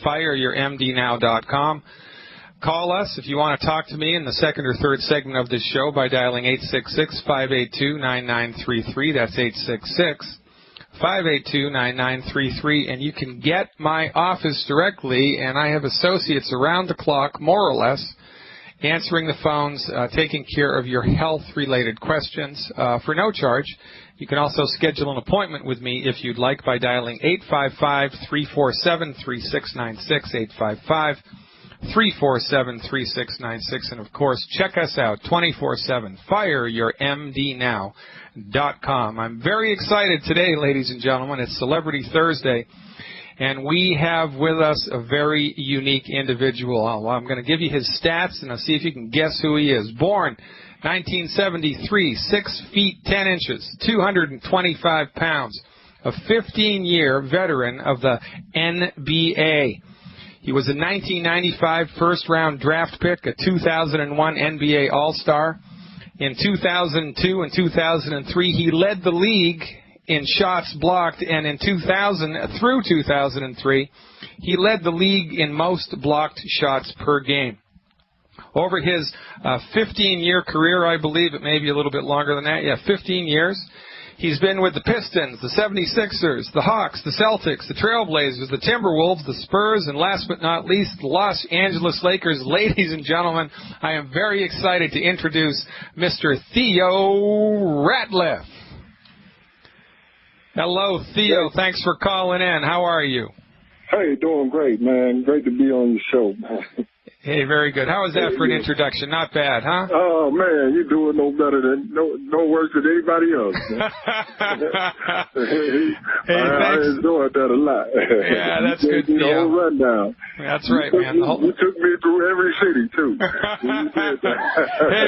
fireyourmdnow.com. Call us if you want to talk to me in the second or third segment of this show by dialing 866-582-9933. That's 866-582-9933. And you can get my office directly, and I have associates around the clock, more or less, answering the phones, taking care of your health-related questions for no charge. You can also schedule an appointment with me if you'd like by dialing 855-347-3696, 855-347-3696. And, of course, check us out 24/7, fireyourmdnow.com. I'm very excited today, ladies and gentlemen. It's Celebrity Thursday. And we have with us a very unique individual. I'm going to give you his stats, and I'll see if you can guess who he is. Born 1973, 6 feet 10 inches, 225 pounds, a 15-year veteran of the NBA. He was a 1995 first-round draft pick, a 2001 NBA All-Star. In 2002 and 2003, he led the league in shots blocked, and in 2000 through 2003, he led the league in most blocked shots per game. Over his 15-year career, I believe, it may be a little bit longer than that, 15 years, he's been with the Pistons, the 76ers, the Hawks, the Celtics, the Trailblazers, the Timberwolves, the Spurs, and last but not least, the Los Angeles Lakers. Ladies and gentlemen, I am very excited to introduce Mr. Theo Ratliff. Hello, Theo. Thanks for calling in. How are you? Hey, doing great, man. Great to be on your show, man. Hey, very good. How was that for an introduction? Not bad, huh? Oh, man, you're doing no better than, no worse than anybody else, man. I enjoyed that a lot. Yeah, that's good, Theo. The whole rundown. That's right, man. You took me through every city, too. Hey,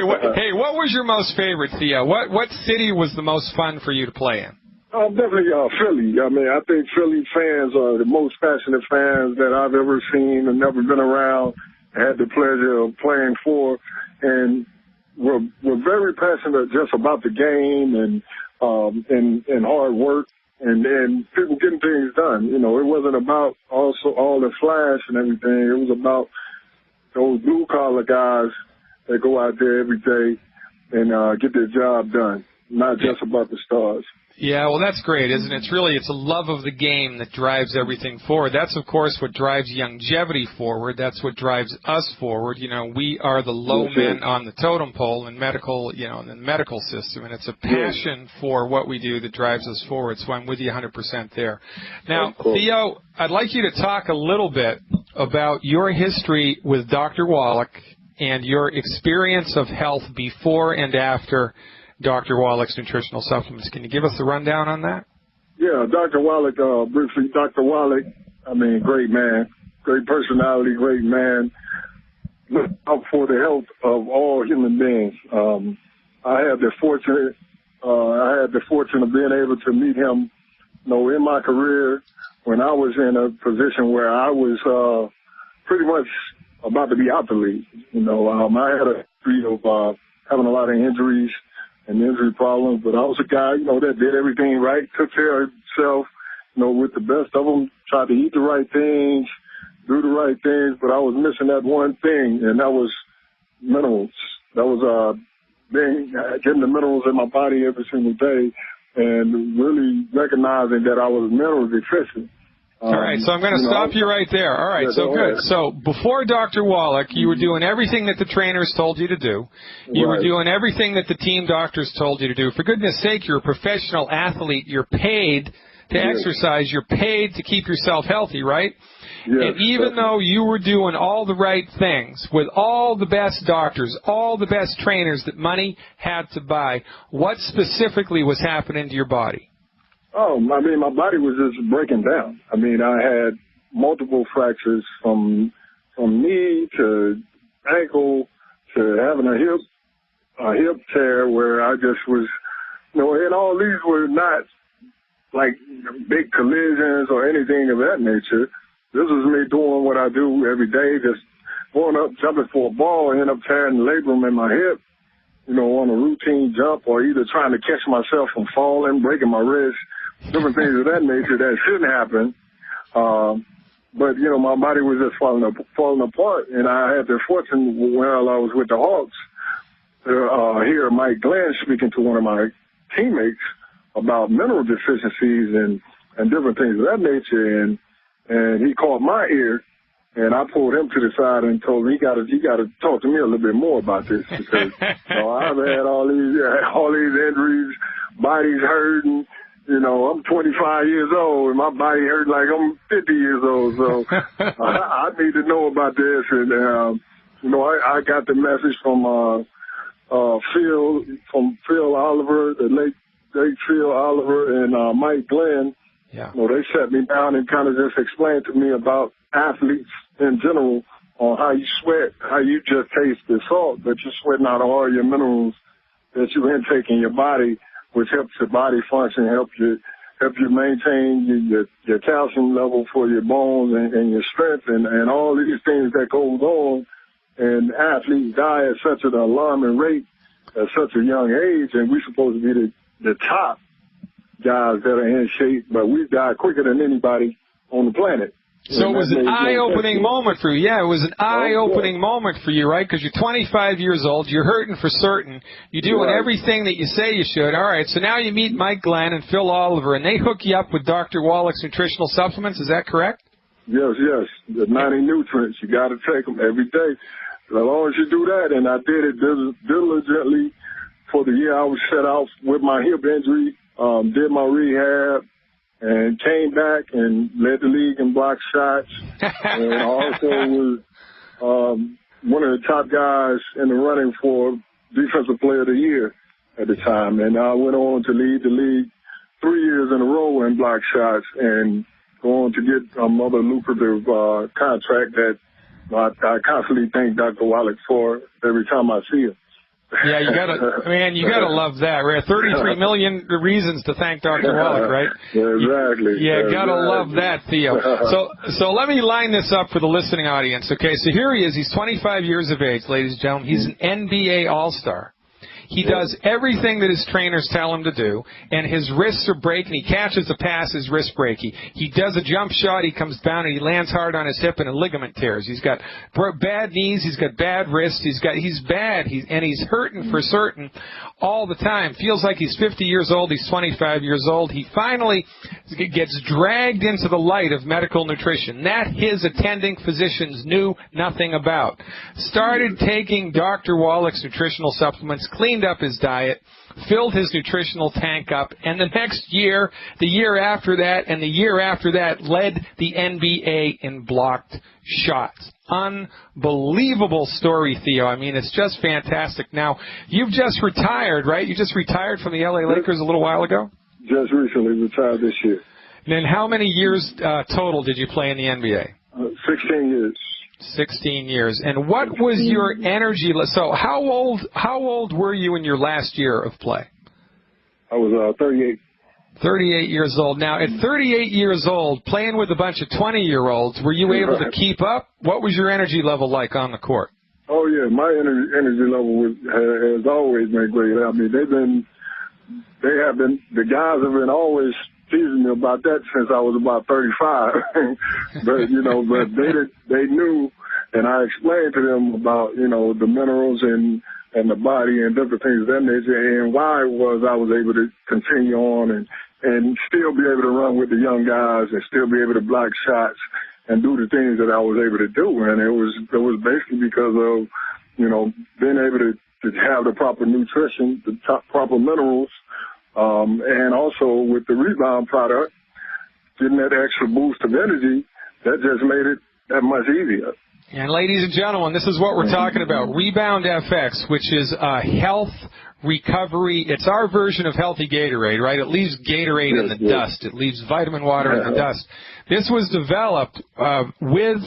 what was your most favorite, Theo? What city was the most fun for you to play in? Definitely Philly. I mean, I think Philly fans are the most passionate fans that I've ever seen and never been around. Had the pleasure of playing for, and we're very passionate just about the game and hard work and people getting things done. You know, it wasn't about also all the flash and everything. It was about those blue collar guys that go out there every day and get their job done, not just about the stars. Yeah, well, that's great, isn't it? It's a love of the game that drives everything forward. That's, of course, what drives longevity forward. That's what drives us forward. You know, we are the low men on the totem pole in medical, in the medical system, and it's a passion for what we do that drives us forward. So I'm with you 100% there. Now, Theo, I'd like you to talk a little bit about your history with Dr. Wallach and your experience of health before and after Dr. Wallach's nutritional supplements. Can you give us a rundown on that? Yeah, Dr. Wallach, briefly, Dr. Wallach, I mean, great man, great personality, great man. Look out for the health of all human beings. I had the fortune of being able to meet him, in my career when I was in a position where I was pretty much about to be out the league. I had a history of having a lot of injuries and injury problems, but I was a guy, that did everything right, took care of himself, with the best of them, tried to eat the right things, do the right things, but I was missing that one thing, and that was minerals. That was getting the minerals in my body every single day and really recognizing that I was mineral deficient. All right, so I'm going to stop you right there. All right, so good. So before Dr. Wallach, you were doing everything that the trainers told you to do. You were doing everything that the team doctors told you to do. For goodness sake, you're a professional athlete. You're paid to exercise. You're paid to keep yourself healthy, right? Yes, and even though you were doing all the right things with all the best doctors, all the best trainers that money had to buy, what specifically was happening to your body? Oh, I mean, my body was just breaking down. I mean, I had multiple fractures from knee to ankle to having a hip tear where I just was, and all these were not like big collisions or anything of that nature. This was me doing what I do every day, just going up, jumping for a ball, and end up tearing the labrum in my hip, on a routine jump, or either trying to catch myself from falling, breaking my wrist, different things of that nature that shouldn't happen. but you know, my body was just falling apart, and I had the fortune while I was with the Hawks to hear Mike Glenn speaking to one of my teammates about mineral deficiencies and different things of that nature, and he caught my ear, and I pulled him to the side and told him he got to talk to me a little bit more about this, because you know, I've had all these injuries, bodies hurting. You know, I'm 25 years old, and my body hurt like I'm 50 years old. So I need to know about this. And you know, I got the message from Phil Oliver, the late Phil Oliver, and Mike Glenn. Yeah. You know, they sat me down and kind of just explained to me about athletes in general, on how you sweat, how you just taste the salt, but you're sweating out all your minerals that you intake in your body, which helps your body function, help you maintain your calcium level for your bones and your strength and all these things that goes on. And athletes die at such an alarming rate at such a young age, and we're supposed to be the top guys that are in shape, but we die quicker than anybody on the planet. So it was an eye-opening moment for you. Yeah, it was an eye-opening moment for you, right? Because you're 25 years old, you're hurting for certain, you're doing everything that you say you should. All right, so now you meet Mike Glenn and Phil Oliver, and they hook you up with Dr. Wallach's nutritional supplements. Is that correct? Yes. The 90 nutrients, you got to take them every day. As long as you do that, and I did it diligently for the year I was set out with my hip injury, did my rehab, and came back and led the league in block shots, and also was one of the top guys in the running for Defensive Player of the Year at the time. And I went on to lead the league 3 years in a row in block shots and go on to get another lucrative contract that I constantly thank Dr. Wallach for every time I see him. Yeah, you gotta love that, right? 33 million reasons to thank Dr. Wallach, right? Exactly. Yeah, gotta love that, Theo. So let me line this up for the listening audience, okay? So here he is. He's 25 years of age, ladies and gentlemen. He's an NBA All-Star. He does everything that his trainers tell him to do, and his wrists are breaking. He catches a pass, his wrist breaking. He does a jump shot, he comes down, and he lands hard on his hip, and a ligament tears. He's got bad knees, he's got bad wrists, he's bad, and he's hurting for certain all the time. Feels like he's 50 years old, he's 25 years old. He finally gets dragged into the light of medical nutrition that his attending physicians knew nothing about. Started taking Dr. Wallach's nutritional supplements, cleaned up his diet, filled his nutritional tank up, and the next year, the year after that, and the year after that led the NBA in blocked shots. Unbelievable story, Theo. I mean, it's just fantastic. Now, you've just retired, right? You just retired from the LA Lakers a little while ago? Just recently retired this year. And then how many years total did you play in the NBA? 16 years. 16 years. And what was your energy? So how old were you in your last year of play? I was 38. 38 years old. Now, at 38 years old, playing with a bunch of 20-year-olds, were you able to keep up? What was your energy level like on the court? Oh, yeah. My energy level has always been great. I mean, the guys have been always teasing me about that since I was about 35. but they knew, and I explained to them about, the minerals and the body and different things of that nature, and why I was able to continue on and still be able to run with the young guys and still be able to block shots and do the things that I was able to do. And it was basically because of, being able to have the proper nutrition, the proper minerals, and also with the rebound product, getting that extra boost of energy, that just made it that much easier. And ladies and gentlemen, this is what we're talking about, Rebound FX, which is health recovery. It's our version of healthy Gatorade, right? It leaves Gatorade in the dust. It leaves vitamin water in the dust. This was developed with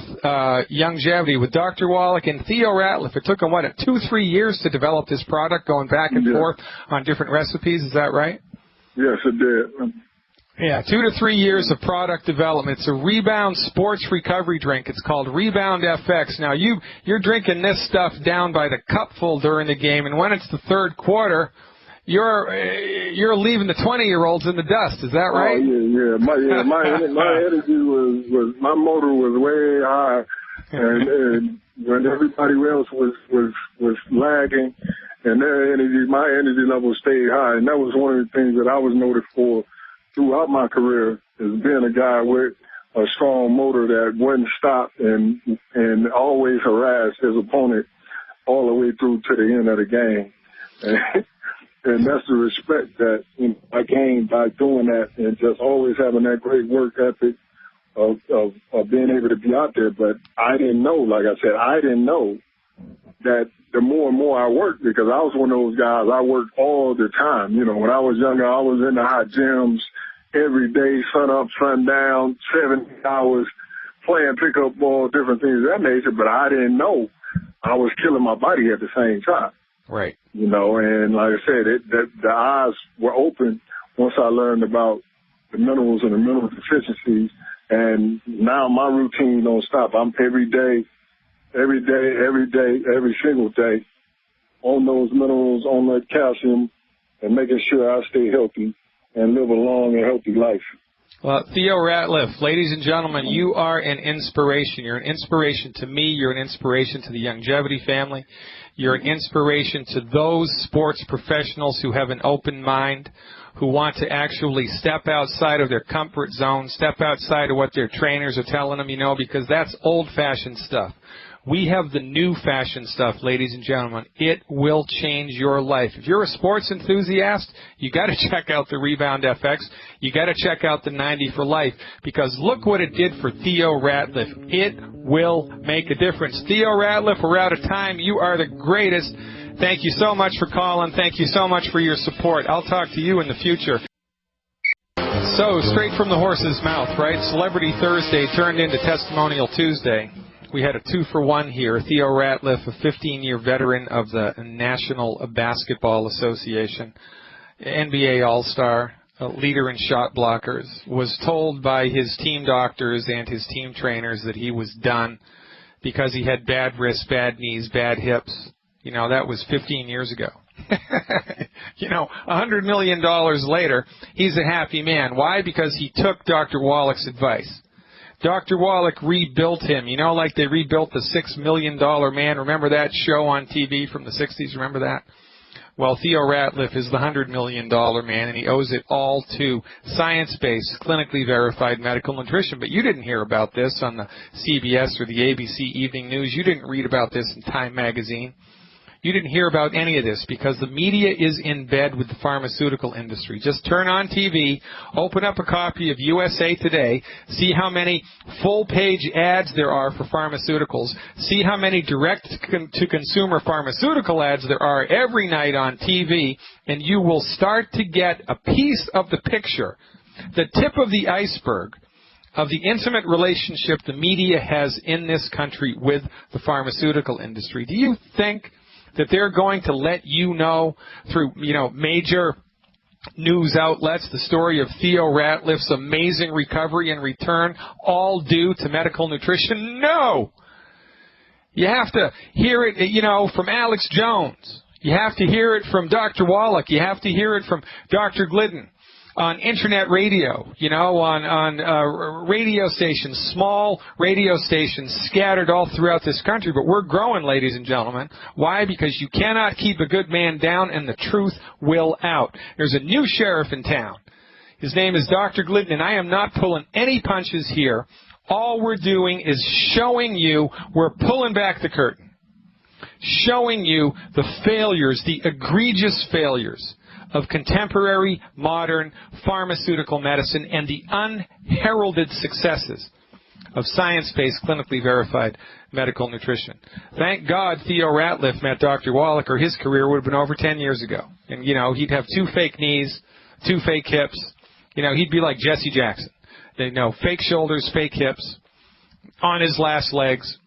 longevity with Dr. Wallach and Theo Ratliff. It took them, 2-3 years to develop this product, going back and forth on different recipes. Is that right? Yes, it did. Yeah, 2 to 3 years of product development. It's a Rebound sports recovery drink. It's called Rebound FX. Now, you're drinking this stuff down by the cupful during the game, and when it's the third quarter, you're leaving the 20-year-olds in the dust. Is that right? Oh yeah. My energy was my motor was way high, and when everybody else was lagging, and my energy level stayed high, and that was one of the things that I was noted for throughout my career, is being a guy with a strong motor that wouldn't stop and always harass his opponent all the way through to the end of the game. And that's the respect that I gained by doing that, and just always having that great work ethic of being able to be out there. But I didn't know, like I said, that the more and more I worked, because I was one of those guys, I worked all the time. You know, when I was younger, I was in the hot gyms every day, sun up, sun down, 7 hours, playing pickup ball, different things of that nature. But I didn't know I was killing my body at the same time. Right. You know, and like I said, the eyes were open once I learned about the minerals and the mineral deficiencies. And now my routine don't stop. I'm every single day on those minerals, on that calcium, and making sure I stay healthy and live a long and healthy life. Well, Theo Ratliff, ladies and gentlemen, you are an inspiration. You're an inspiration to me. You're an inspiration to the Longevity family. You're an inspiration to those sports professionals who have an open mind, who want to actually step outside of their comfort zone, step outside of what their trainers are telling them, you know, because that's old-fashioned stuff. We have the new-fashioned stuff, ladies and gentlemen. It will change your life. If you're a sports enthusiast, you got to check out the Rebound FX. You got to check out the 90 for Life, because look what it did for Theo Ratliff. It will make a difference. Theo Ratliff, we're out of time. You are the greatest. Thank you so much for calling. Thank you so much for your support. I'll talk to you in the future. So, straight from the horse's mouth, right? Celebrity Thursday turned into Testimonial Tuesday. We had a 2-for-1 here. Theo Ratliff, a 15-year veteran of the National Basketball Association, NBA All-Star, a leader in shot blockers, was told by his team doctors and his team trainers that he was done because he had bad wrists, bad knees, bad hips. You know, that was 15 years ago. You know, $100 million later, he's a happy man. Why? Because he took Dr. Wallach's advice. Dr. Wallach rebuilt him, you know, like they rebuilt the $6 Million Man. Remember that show on TV from the 60s? Remember that? Well, Theo Ratliff is the $100 million man, and he owes it all to science-based, clinically verified medical nutrition. But you didn't hear about this on the CBS or the ABC Evening News. You didn't read about this in Time Magazine. You didn't hear about any of this because the media is in bed with the pharmaceutical industry. Just turn on TV, open up a copy of USA Today, see how many full-page ads there are for pharmaceuticals, see how many direct-to-consumer pharmaceutical ads there are every night on TV, and you will start to get a piece of the picture, the tip of the iceberg, of the intimate relationship the media has in this country with the pharmaceutical industry. Do you think that they're going to let you know through, you know, major news outlets the story of Theo Ratliff's amazing recovery and return, all due to medical nutrition? No! You have to hear it, you know, from Alex Jones. You have to hear it from Dr. Wallach. You have to hear it from Dr. Glidden on internet radio, you know, on radio stations, small radio stations scattered all throughout this country. But we're growing, ladies and gentlemen. Why? Because you cannot keep a good man down, and the truth will out. There's a new sheriff in town. His name is Dr. Glidden, and I am not pulling any punches here. All we're doing is showing you, we're pulling back the curtain, showing you the failures, the egregious failures of contemporary, modern pharmaceutical medicine and the unheralded successes of science-based, clinically verified medical nutrition. Thank God Theo Ratliff met Dr. Wallach, or his career would have been over 10 years ago. And, you know, he'd have 2 fake knees, 2 fake hips. You know, he'd be like Jesse Jackson. You know, fake shoulders, fake hips, on his last legs,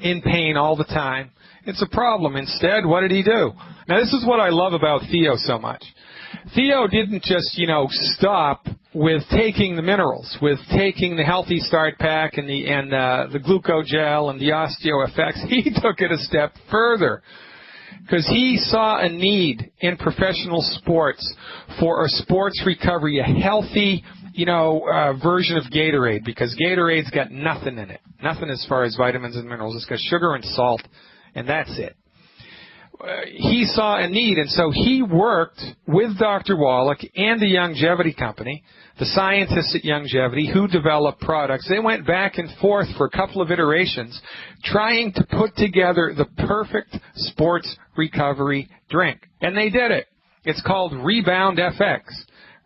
in pain all the time. It's a problem. Instead, what did he do? Now, this is what I love about Theo so much. Theo didn't just, you know, stop with taking the minerals, with taking the Healthy Start Pack and the Glucogel and the OsteoFX. He took it a step further. because he saw a need in professional sports for a sports recovery, a healthy, version of Gatorade, because Gatorade's got nothing in it. Nothing as far as vitamins and minerals. It's got sugar and salt, and that's it. He saw a need, and so he worked with Dr. Wallach and the Longevity Company, the scientists at Longevity who developed products. They went back and forth for a couple of iterations trying to put together the perfect sports recovery drink. And they did it. It's called Rebound FX.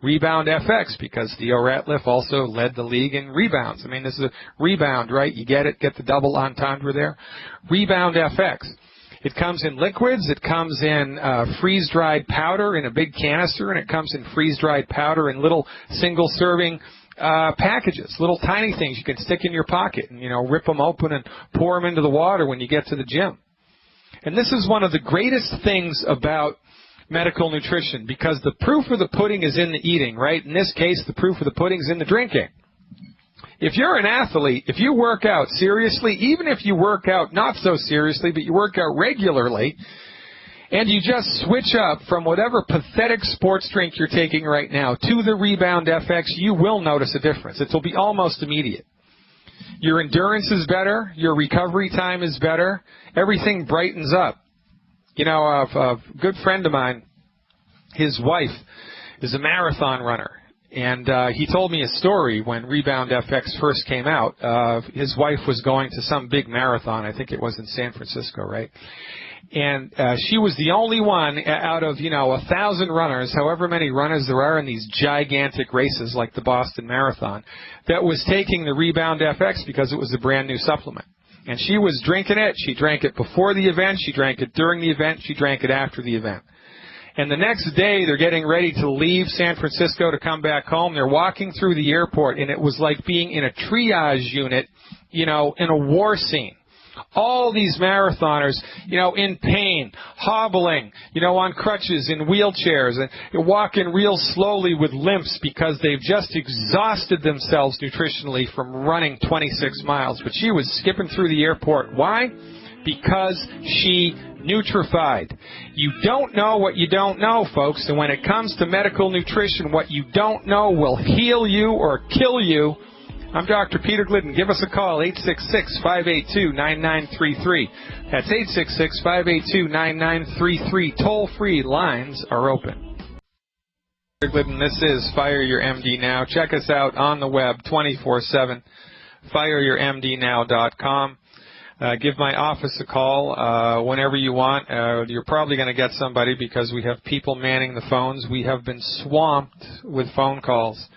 Rebound FX, because Theo Ratliff also led the league in rebounds. I mean, this is a rebound, right? You get it? Get the double entendre there? Rebound FX. It comes in liquids, it comes in freeze-dried powder in a big canister, and it comes in freeze-dried powder in little single-serving packages, little tiny things you can stick in your pocket and, rip them open and pour them into the water when you get to the gym. And this is one of the greatest things about medical nutrition, because the proof of the pudding is in the eating, right? In this case, the proof of the pudding is in the drinking. If you're an athlete, if you work out seriously, even if you work out not so seriously, but you work out regularly, and you just switch up from whatever pathetic sports drink you're taking right now to the Rebound FX, you will notice a difference. It will be almost immediate. Your endurance is better. Your recovery time is better. Everything brightens up. A good friend of mine, his wife is a marathon runner. And he told me a story when Rebound FX first came out. His wife was going to some big marathon. I think it was in San Francisco, right? And she was the only one out of, 1,000 runners, however many runners there are in these gigantic races like the Boston Marathon, that was taking the Rebound FX because it was a brand new supplement. And she was drinking it. She drank it before the event. She drank it during the event. She drank it after the event. And the next day, they're getting ready to leave San Francisco to come back home. They're walking through the airport, and it was like being in a triage unit, in a war scene. All these marathoners, in pain, hobbling, on crutches, in wheelchairs, and walking real slowly with limps because they've just exhausted themselves nutritionally from running 26 miles. But she was skipping through the airport. Why? Because she nutrified. You don't know what you don't know, folks, and when it comes to medical nutrition, what you don't know will heal you or kill you. I'm Dr. Peter Glidden. Give us a call, 866-582-9933. That's 866-582-9933. Toll-free lines are open. Peter Glidden, this is Fire Your MD Now. Check us out on the web 24/7, fireyourmdnow.com. Give my office a call whenever you want. You're probably going to get somebody because we have people manning the phones. We have been swamped with phone calls.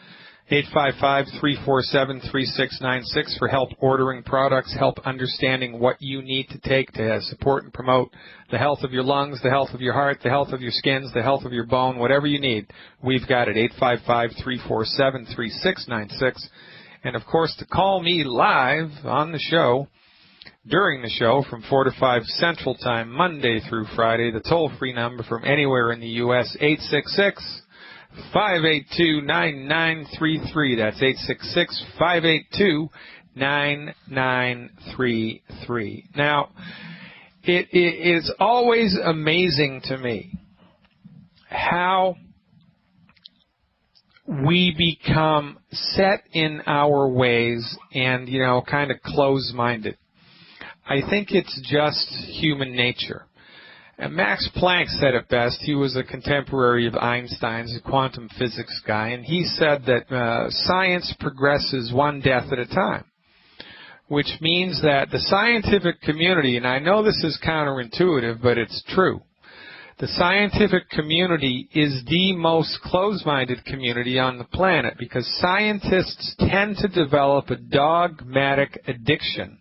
855-347-3696 for help ordering products, help understanding what you need to take to support and promote the health of your lungs, the health of your heart, the health of your skins, the health of your bone, whatever you need. We've got it, 855-347-3696. And, of course, to call me live on the show, during the show from 4 to 5 Central Time, Monday through Friday, the toll-free number from anywhere in the U.S., 866-582-9933. That's 866-582-9933. Now, it is always amazing to me how we become set in our ways and, kind of close-minded. I think it's just human nature. And Max Planck said it best. He was a contemporary of Einstein's, a quantum physics guy, and he said that science progresses one death at a time, which means that the scientific community, and I know this is counterintuitive, but it's true, the scientific community is the most close-minded community on the planet because scientists tend to develop a dogmatic addiction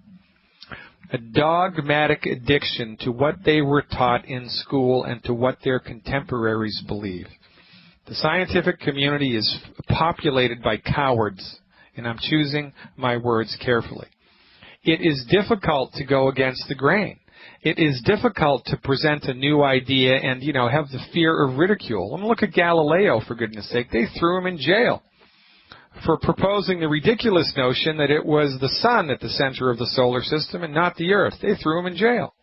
to what they were taught in school and to what their contemporaries believe. The scientific community is populated by cowards, and I'm choosing my words carefully. It is difficult to go against the grain. It is difficult to present a new idea and, have the fear of ridicule. I mean, look at Galileo, for goodness sake. They threw him in jail for proposing the ridiculous notion that it was the sun at the center of the solar system and not the Earth. They threw him in jail.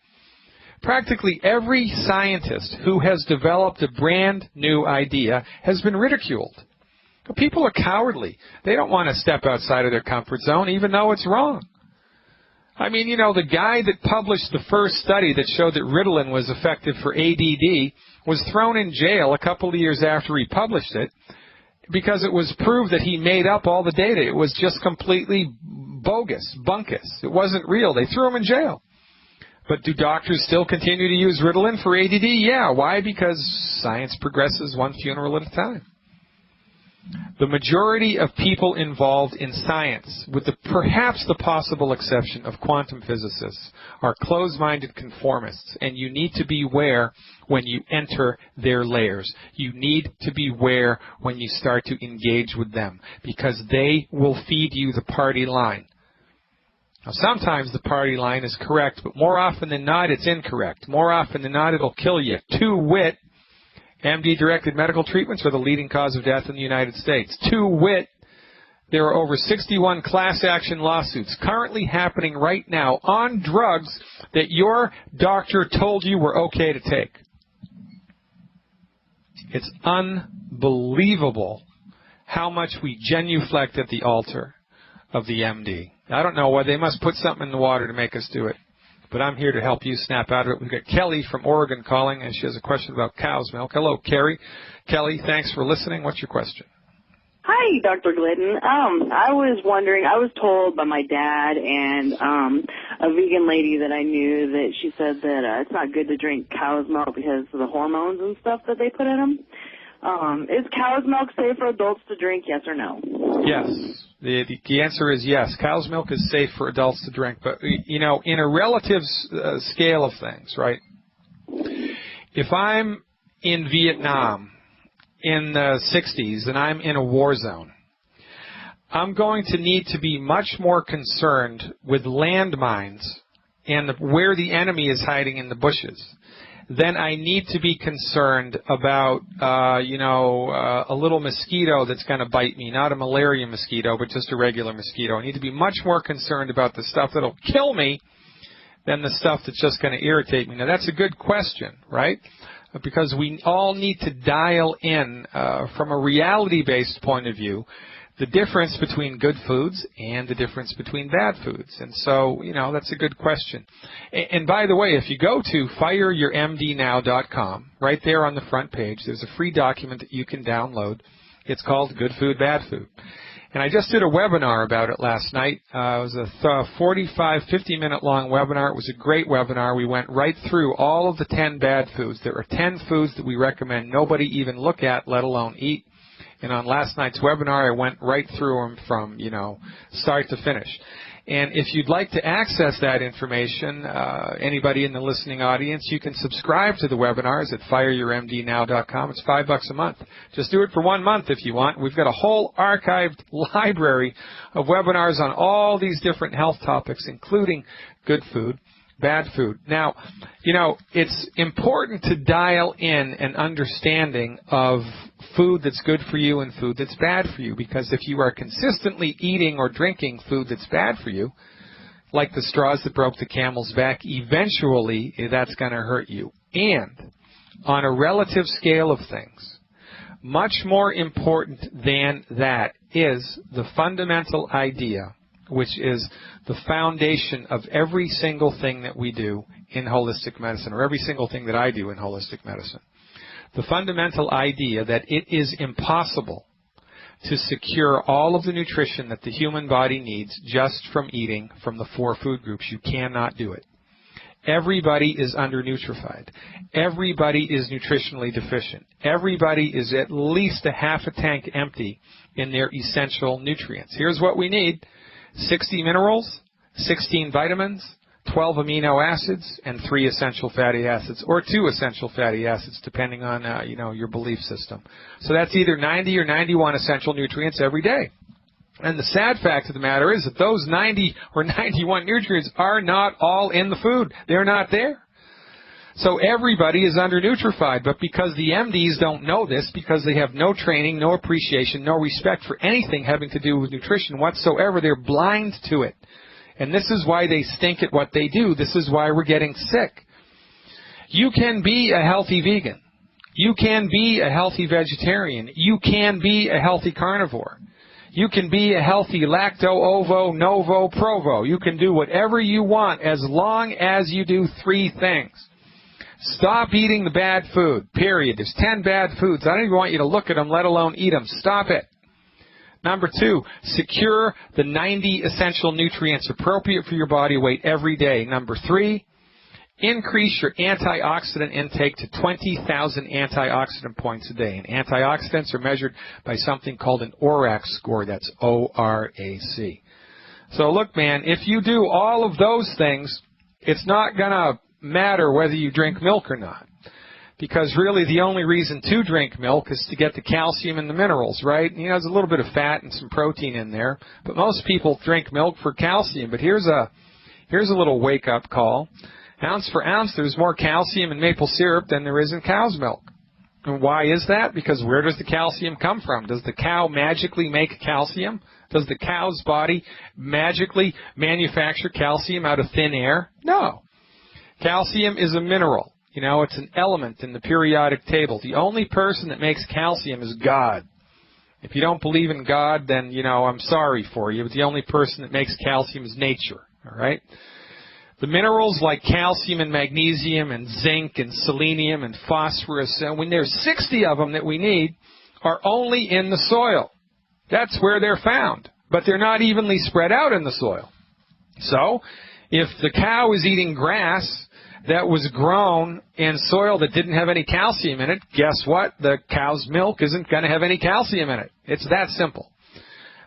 Practically every scientist who has developed a brand new idea has been ridiculed. People are cowardly. They don't want to step outside of their comfort zone, even though it's wrong. I mean, you know, the guy that published the first study that showed that Ritalin was effective for ADD was thrown in jail a couple of years after he published it because it was proved that he made up all the data. It was just completely bogus, bunkus. It wasn't real. They threw him in jail. But do doctors still continue to use Ritalin for ADD? Yeah. Why? Because science progresses one funeral at a time. The majority of people involved in science, with perhaps the possible exception of quantum physicists, are closed-minded conformists, and you need to beware when you enter their layers. You need to beware when you start to engage with them, because they will feed you the party line. Now, sometimes the party line is correct, but more often than not, it's incorrect. More often than not, it'll kill you. To wit, MD-directed medical treatments are the leading cause of death in the United States. To wit, there are over 61 class action lawsuits currently happening right now on drugs that your doctor told you were okay to take. It's unbelievable how much we genuflect at the altar of the MD. I don't know why. They must put something in the water to make us do it. But I'm here to help you snap out of it. We've got Kelly from Oregon calling, and she has a question about cow's milk. Hello, Carrie. Kelly, thanks for listening. What's your question? Hi, Dr. Glidden. I was wondering, I was told by my dad and a vegan lady that I knew that she said that it's not good to drink cow's milk because of the hormones and stuff that they put in them. Is cow's milk safe for adults to drink, yes or no? Yes. The answer is yes. Cow's milk is safe for adults to drink. But, you know, in a relative scale of things, right, if I'm in Vietnam in the 60s and I'm in a war zone, I'm going to need to be much more concerned with landmines and where the enemy is hiding in the bushes. Then I need to be concerned about, a little mosquito that's going to bite me, not a malaria mosquito, but just a regular mosquito. I need to be much more concerned about the stuff that'll kill me than the stuff that's just going to irritate me. Now, that's a good question, right? Because we all need to dial in, from a reality-based point of view, the difference between good foods and the difference between bad foods. And so, you know, that's a good question. And by the way, if you go to fireyourmdnow.com, right there on the front page, there's a free document that you can download. It's called Good Food, Bad Food. And I just did a webinar about it last night. It was a 45, 50-minute long webinar. It was a great webinar. We went right through all of the 10 bad foods. There are 10 foods that we recommend nobody even look at, let alone eat. And on last night's webinar, I went right through them from, start to finish. And if you'd like to access that information, anybody in the listening audience, you can subscribe to the webinars at fireyourmdnow.com. It's $5 a month. Just do it for 1 month if you want. We've got a whole archived library of webinars on all these different health topics, including good food, bad food. Now, it's important to dial in an understanding of food that's good for you and food that's bad for you, because if you are consistently eating or drinking food that's bad for you, like the straws that broke the camel's back, eventually that's going to hurt you. And on a relative scale of things, much more important than that is the fundamental idea, which is the foundation of every single thing that we do in holistic medicine, or every single thing that I do in holistic medicine. The fundamental idea that it is impossible to secure all of the nutrition that the human body needs just from eating from the 4 food groups. You cannot do it. Everybody is undernutrified. Everybody is nutritionally deficient. Everybody is at least a half a tank empty in their essential nutrients. Here's what we need: 60 minerals, 16 vitamins, 12 amino acids, and 3 essential fatty acids, or 2 essential fatty acids, depending on, your belief system. So that's either 90 or 91 essential nutrients every day. And the sad fact of the matter is that those 90 or 91 nutrients are not all in the food. They're not there. So everybody is undernutrified, but because the MDs don't know this, because they have no training, no appreciation, no respect for anything having to do with nutrition whatsoever, they're blind to it. And this is why they stink at what they do. This is why we're getting sick. You can be a healthy vegan. You can be a healthy vegetarian. You can be a healthy carnivore. You can be a healthy lacto, ovo, novo, provo. You can do whatever you want as long as you do 3 things. Stop eating the bad food, period. There's 10 bad foods. I don't even want you to look at them, let alone eat them. Stop it. Number 2, secure the 90 essential nutrients appropriate for your body weight every day. Number 3, increase your antioxidant intake to 20,000 antioxidant points a day. And antioxidants are measured by something called an ORAC score. That's O-R-A-C. So look, man, if you do all of those things, it's not going to matter whether you drink milk or not. Because really the only reason to drink milk is to get the calcium and the minerals, right? You know, there's a little bit of fat and some protein in there. But most people drink milk for calcium. But here's a little wake-up call. Ounce for ounce, there's more calcium in maple syrup than there is in cow's milk. And why is that? Because where does the calcium come from? Does the cow magically make calcium? Does the cow's body magically manufacture calcium out of thin air? No. Calcium is a mineral. You know, it's an element in the periodic table. The only person that makes calcium is God. If you don't believe in God, then, you know, I'm sorry for you. But the only person that makes calcium is nature, all right? The minerals like calcium and magnesium and zinc and selenium and phosphorus, and when there's 60 of them that we need, are only in the soil. That's where they're found. But they're not evenly spread out in the soil. So, if the cow is eating grass that was grown in soil that didn't have any calcium in it, guess what? The cow's milk isn't going to have any calcium in it. It's that simple.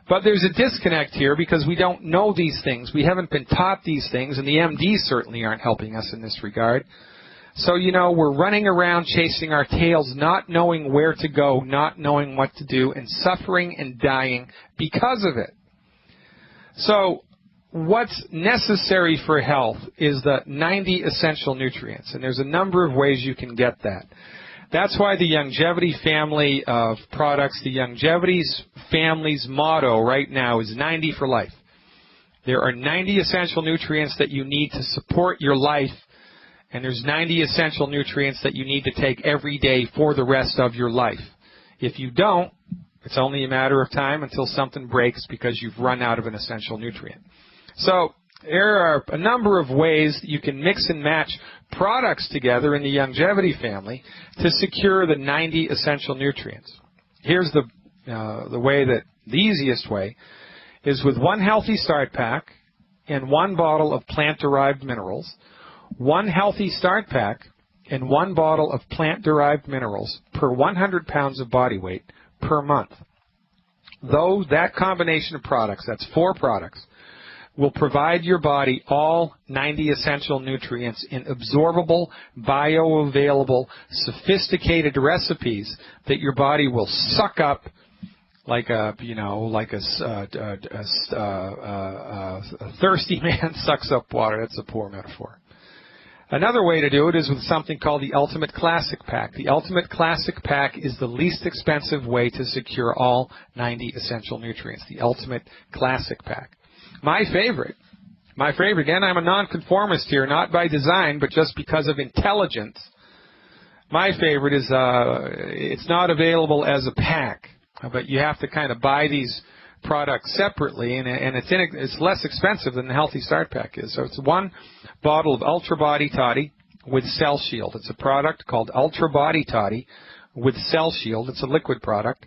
But there's a disconnect here because we don't know these things. We haven't been taught these things, and the MDs certainly aren't helping us in this regard. So, you know, we're running around chasing our tails, not knowing where to go, not knowing what to do, and suffering and dying because of it. So, what's necessary for health is the 90 essential nutrients, and there's a number of ways you can get that. That's why the Longevity family of products, the Longevity family's motto right now is 90 for life. There are 90 essential nutrients that you need to support your life, and there's 90 essential nutrients that you need to take every day for the rest of your life. If you don't, it's only a matter of time until something breaks because you've run out of an essential nutrient. So there are a number of ways that you can mix and match products together in the Longevity family to secure the 90 essential nutrients. Here's the way that the easiest way is with one healthy start pack and one bottle of plant-derived minerals, one healthy start pack and one bottle of plant-derived minerals per 100 pounds of body weight per month. Though that combination of products, that's 4 products, will provide your body all 90 essential nutrients in absorbable, bioavailable, sophisticated recipes that your body will suck up like a thirsty man sucks up water. That's a poor metaphor. Another way to do it is with something called the Ultimate Classic Pack. The Ultimate Classic Pack is the least expensive way to secure all 90 essential nutrients. The Ultimate Classic Pack. My favorite, again, I'm a nonconformist here, not by design, but just because of intelligence. My favorite is, it's not available as a pack, but you have to kind of buy these products separately, and it's less expensive than the Healthy Start Pack is. So it's one bottle of Ultra Body Toddy with Cell Shield. It's a product called Ultra Body Toddy with Cell Shield. It's a liquid product.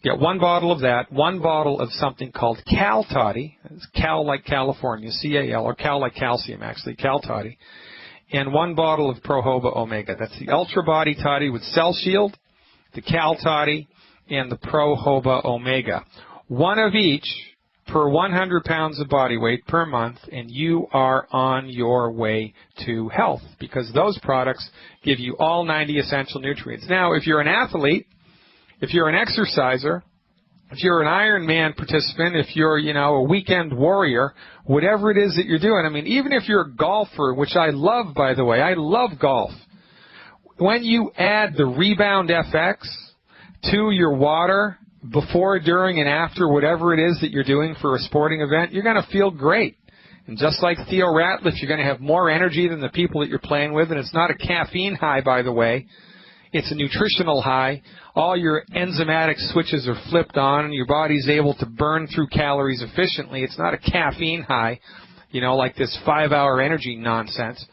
Get one bottle of that, one bottle of something called Cal Toddy. It's Cal like California, C-A-L, or Cal like calcium, actually, Cal Toddy. And one bottle of Pro Jojoba Omega. That's the Ultra Body Toddy with Cell Shield, the Cal Toddy, and the Pro Jojoba Omega. One of each per 100 pounds of body weight per month, and you are on your way to health because those products give you all 90 essential nutrients. Now, if you're an athlete, if you're an exerciser, if you're an Ironman participant, if you're, a weekend warrior, whatever it is that you're doing, I mean, even if you're a golfer, which I love, by the way, I love golf. When you add the Rebound FX to your water before, during, and after whatever it is that you're doing for a sporting event, you're going to feel great. And just like Theo Ratliff, you're going to have more energy than the people that you're playing with. And it's not a caffeine high, by the way. It's a nutritional high. All your enzymatic switches are flipped on, and your body's able to burn through calories efficiently. It's not a caffeine high, like this 5-hour energy nonsense.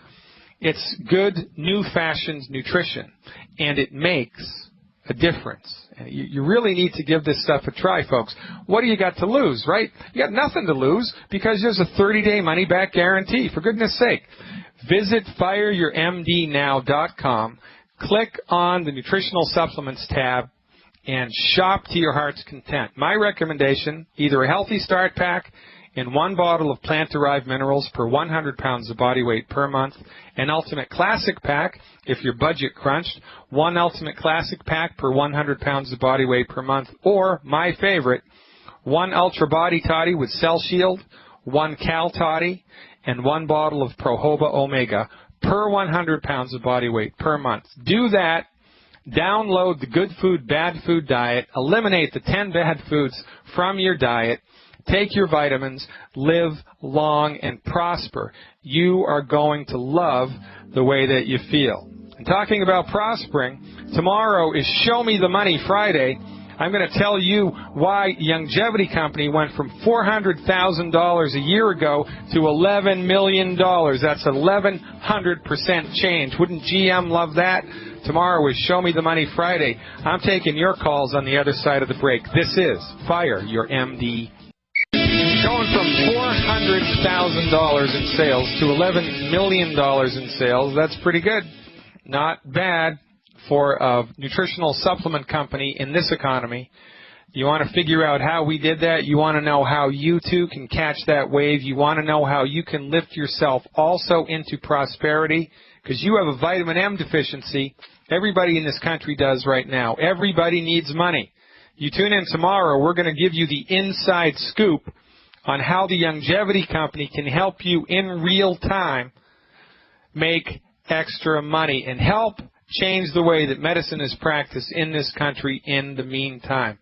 It's good, new-fashioned nutrition, and it makes a difference. You really need to give this stuff a try, folks. What do you got to lose, right? You got nothing to lose because there's a 30-day money-back guarantee, for goodness sake. Visit fireyourmdnow.com, click on the Nutritional Supplements tab, and shop to your heart's content. My recommendation, either a Healthy Start Pack and 1 bottle of plant-derived minerals per 100 pounds of body weight per month, an Ultimate Classic Pack, if you're budget crunched, 1 Ultimate Classic Pack per 100 pounds of body weight per month, or, my favorite, 1 Ultra Body Toddy with Cell Shield, 1 Cal Toddy, and 1 bottle of Prohoba Omega per 100 pounds of body weight per month. Do that. Download the Good Food, Bad Food diet. Eliminate the 10 bad foods from your diet. Take your vitamins, live long, and prosper. You are going to love the way that you feel. And talking about prospering, tomorrow is Show Me the Money Friday. I'm going to tell you why Longevity Company went from $400,000 a year ago to $11 million. That's 1,100% change. Wouldn't GM love that? Tomorrow is Show Me the Money Friday. I'm taking your calls on the other side of the break. This is Fire Your MD. Going from $400,000 in sales to $11 million in sales, that's pretty good. Not bad for a nutritional supplement company in this economy. You want to figure out how we did that. You want to know how you too can catch that wave. You want to know how you can lift yourself also into prosperity, because you have a vitamin M deficiency. Everybody in this country does right now. Everybody needs money. You tune in tomorrow, we're going to give you the inside scoop on how the Longevity Company can help you in real time make extra money and help change the way that medicine is practiced in this country in the meantime.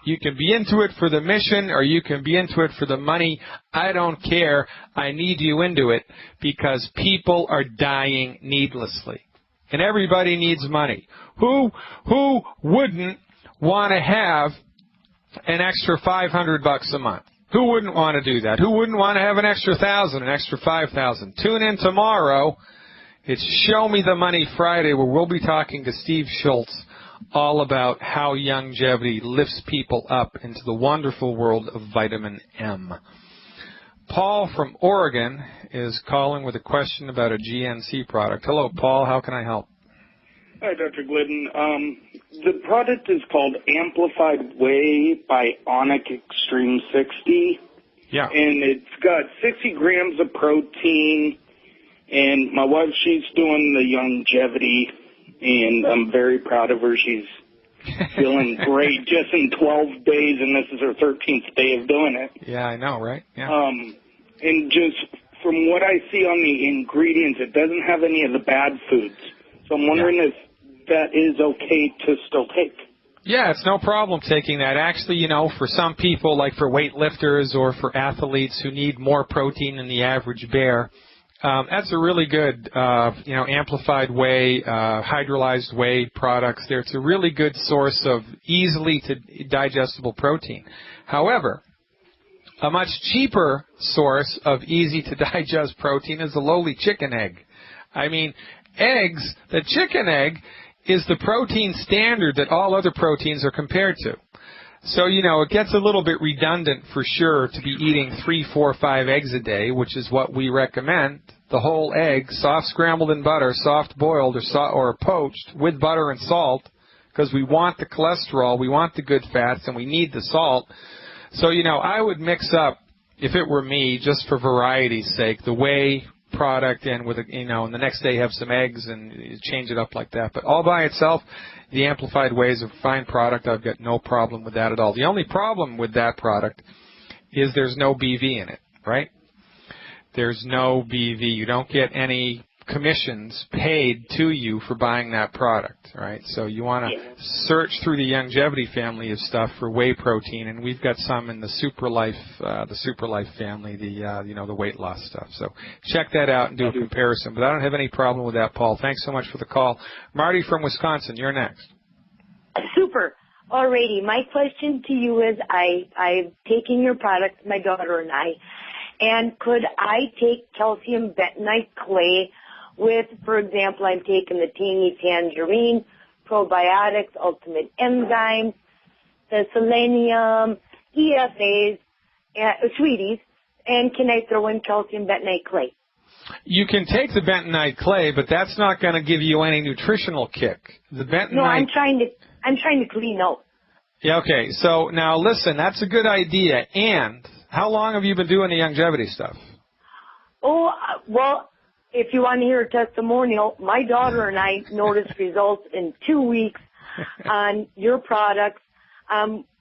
You can be into it for the mission or you can be into it for the money. I don't care. I need you into it because people are dying needlessly. And everybody needs money. Who wouldn't want to have an extra $500 a month? Who wouldn't want to do that? Who wouldn't want to have an extra $1,000, an extra $5,000? Tune in tomorrow. It's Show Me the Money Friday, where we'll be talking to Steve Schultz all about how longevity lifts people up into the wonderful world of vitamin M. Paul from Oregon is calling with a question about a GNC product. Hello, Paul. How can I help? Hi, Dr. Glidden. The product is called Amplified Whey by Onic Extreme 60. Yeah. And it's got 60 grams of protein. And my wife, she's doing the longevity, and I'm very proud of her. She's feeling great just in 12 days, and this is her 13th day of doing it. Yeah, I know, right? Yeah. And just from what I see on the ingredients, it doesn't have any of the bad foods. So I'm wondering if that is okay to still take. Yeah, it's no problem taking that. Actually, for some people, like for weightlifters or for athletes who need more protein than the average bear, that's a really good, amplified whey, hydrolyzed whey products. It's a really good source of easily digestible protein. However, a much cheaper source of easy-to-digest protein is the lowly chicken egg. I mean, eggs, the chicken egg is the protein standard that all other proteins are compared to. So, it gets a little bit redundant for sure to be eating 3, 4, 5 eggs a day, which is what we recommend. The whole egg, soft scrambled in butter, soft boiled or poached with butter and salt, because we want the cholesterol, we want the good fats, and we need the salt. So, I would mix up, if it were me, just for variety's sake, the whey product and with and the next day have some eggs and change it up like that. But all by itself, the Amplified Whey is a fine product. I've got no problem with that at all. The only problem with that product is there's no BV in it, right? There's no BV. You don't get any commissions paid to you for buying that product, right? So you want to search through the Longevity family of stuff for whey protein, and we've got some in the Super Life family, the weight loss stuff. So check that out and do a comparison. But I don't have any problem with that, Paul. Thanks so much for the call. Marty from Wisconsin, you're next. Super. Alrighty. My question to you is, I've taken your product, my daughter and I, and could I take calcium bentonite clay with, for example, I'm taking the Tangy Tangerine, Probiotics, Ultimate Enzymes, the Selenium, EFAs, Sweeties, and can I throw in calcium bentonite clay? You can take the bentonite clay, but that's not going to give you any nutritional kick. The bentonite. No, I'm trying to clean out. Yeah, okay. So now listen, that's a good idea. And how long have you been doing the longevity stuff? Oh, well, if you want to hear a testimonial, my daughter and I noticed results in 2 weeks on your products.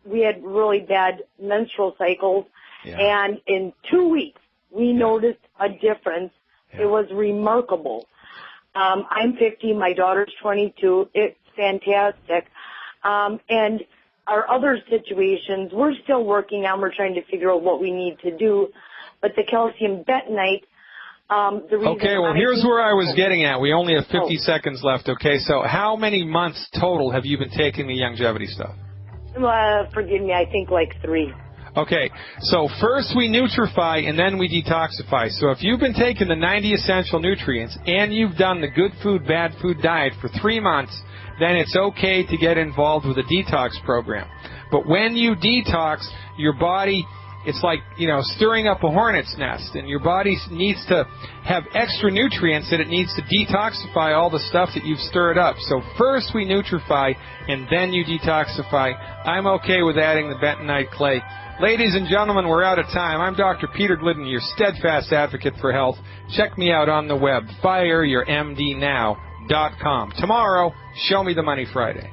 We had really bad menstrual cycles, and in 2 weeks we noticed a difference. Yeah. It was remarkable. I'm 50, my daughter's 22. It's fantastic. And our other situations, we're still working on. We're trying to figure out what we need to do. But the calcium bentonite, the reason okay, well, here's where I was getting at. We only have 50 seconds left, okay? So how many months total have you been taking the longevity stuff? Forgive me, I think like 3. Okay, so first we nutrify and then we detoxify. So if you've been taking the 90 essential nutrients and you've done the good food, bad food diet for 3 months, then it's okay to get involved with a detox program. But when you detox, your body, it's like, stirring up a hornet's nest, and your body needs to have extra nutrients that it needs to detoxify all the stuff that you've stirred up. So first we nutrify, and then you detoxify. I'm okay with adding the bentonite clay. Ladies and gentlemen, we're out of time. I'm Dr. Peter Glidden, your steadfast advocate for health. Check me out on the web, fireyourmdnow.com. Tomorrow, Show Me the Money Friday.